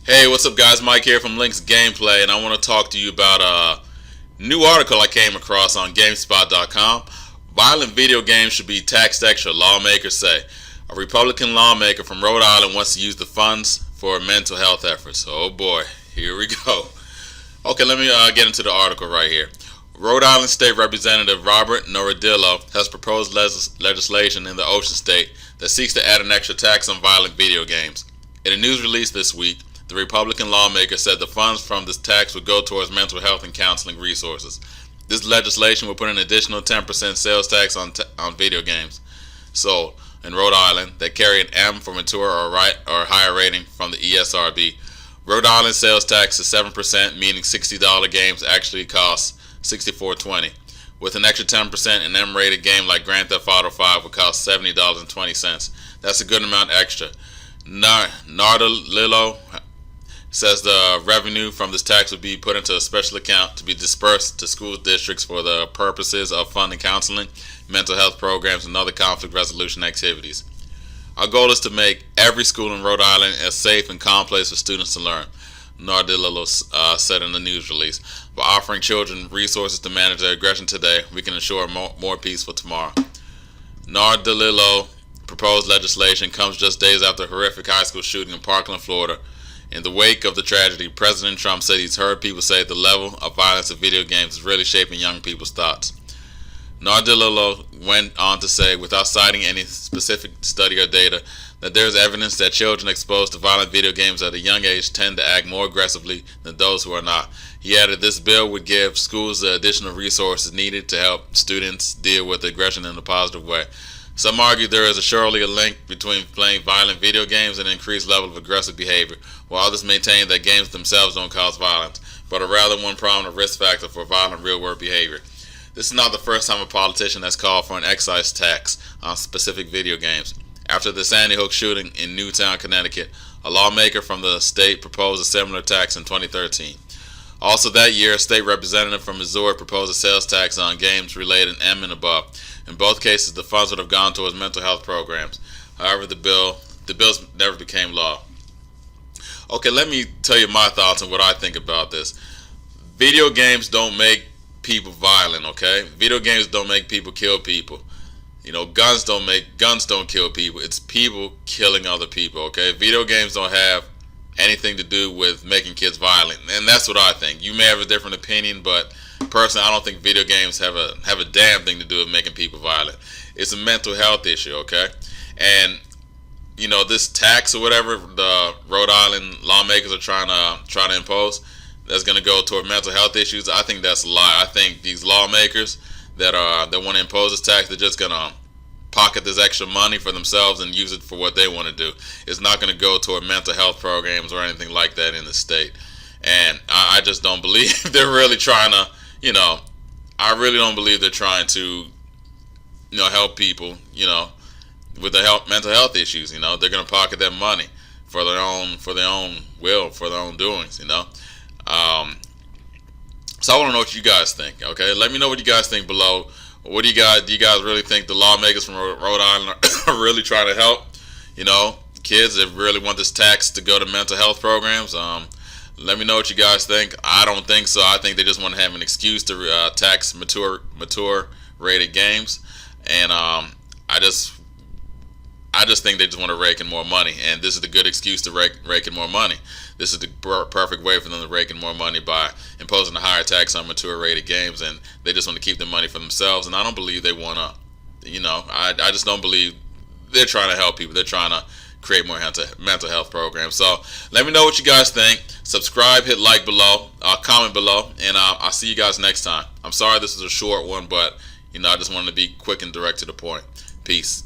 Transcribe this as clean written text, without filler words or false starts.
Hey, what's up guys? Mike here from Link's Gameplay, and I want to talk to you about a new article I came across on GameSpot.com. Violent video games should be taxed extra, lawmakers say. A Republican lawmaker from Rhode Island wants to use the funds for mental health efforts. Oh boy, here we go. Okay, let me get into the article right here. Rhode Island State Representative Robert Noradillo has proposed legislation in the Ocean State that seeks to add an extra tax on violent video games. In a news release this week, the Republican lawmaker said the funds from this tax would go towards mental health and counseling resources. This legislation will put an additional 10% sales tax on video games sold in Rhode Island that carry an M for mature or higher rating from the ESRB. Rhode Island sales tax is 7%, meaning $60 games actually cost $64.20. With an extra 10%, an M-rated game like Grand Theft Auto 5 would cost $70.20. That's a good amount extra. Nardalillo says the revenue from this tax would be put into a special account to be dispersed to school districts for the purposes of funding counseling, mental health programs, and other conflict resolution activities. Our goal is to make every school in Rhode Island a safe and calm place for students to learn, Nardalillo said in the news release. By offering children resources to manage their aggression today, we can ensure more peace for tomorrow. Nardalillo proposed legislation comes just days after a horrific high school shooting in Parkland, Florida. In the wake of the tragedy, President Trump said he's heard people say the level of violence of video games is really shaping young people's thoughts. Nardilillo went on to say, without citing any specific study or data, that there is evidence that children exposed to violent video games at a young age tend to act more aggressively than those who are not. He added this bill would give schools the additional resources needed to help students deal with aggression in a positive way. Some argue there is surely a link between playing violent video games and an increased level of aggressive behavior, while others maintain that games themselves don't cause violence, but are rather one prominent risk factor for violent real-world behavior. This is not the first time a politician has called for an excise tax on specific video games. After the Sandy Hook shooting in Newtown, Connecticut, a lawmaker from the state proposed a similar tax in 2013. Also that year, a state representative from Missouri proposed a sales tax on games rated M and above. In both cases, the funds would have gone towards mental health programs. However, the bills never became law. Okay, let me tell you my thoughts on what I think about this. Video games don't make people violent, okay? Video games don't make people kill people. You know, guns don't kill people. It's people killing other people, okay? Video games don't have anything to do with making kids violent, and that's what I think. You may have a different opinion, but personally, I don't think video games have a damn thing to do with making people violent. It's a mental health issue, okay? And you know, this tax or whatever the Rhode Island lawmakers are trying to impose, that's going to go toward mental health issues. I think that's a lie. I think these lawmakers that want to impose this tax, they're just going to pocket this extra money for themselves and use it for what they want to do. It's not going to go toward mental health programs or anything like that in the state. And I just don't believe they're really trying to, you know, I really don't believe they're trying to, you know, help people, you know, with the mental health issues. You know, they're going to pocket that money for their own will, for their own doings, you know. So I want to know what you guys think, okay? Let me know what you guys think below. What do you guys really think the lawmakers from Rhode Island are really trying to help, you know, kids that really want this tax to go to mental health programs? Let me know what you guys think. I don't think so. I think they just want to have an excuse to tax mature rated games, and I just think they just want to rake in more money, and this is the good excuse to rake in more money. This is the perfect way for them to rake in more money by imposing a higher tax on mature rated games, and they just want to keep the money for themselves. And I don't believe they want to, you know, I just don't believe they're trying to help people. They're trying to create more mental health programs. So let me know what you guys think. Subscribe, hit like below, comment below, and I'll see you guys next time. I'm sorry this is a short one, but you know, I just wanted to be quick and direct to the point. Peace.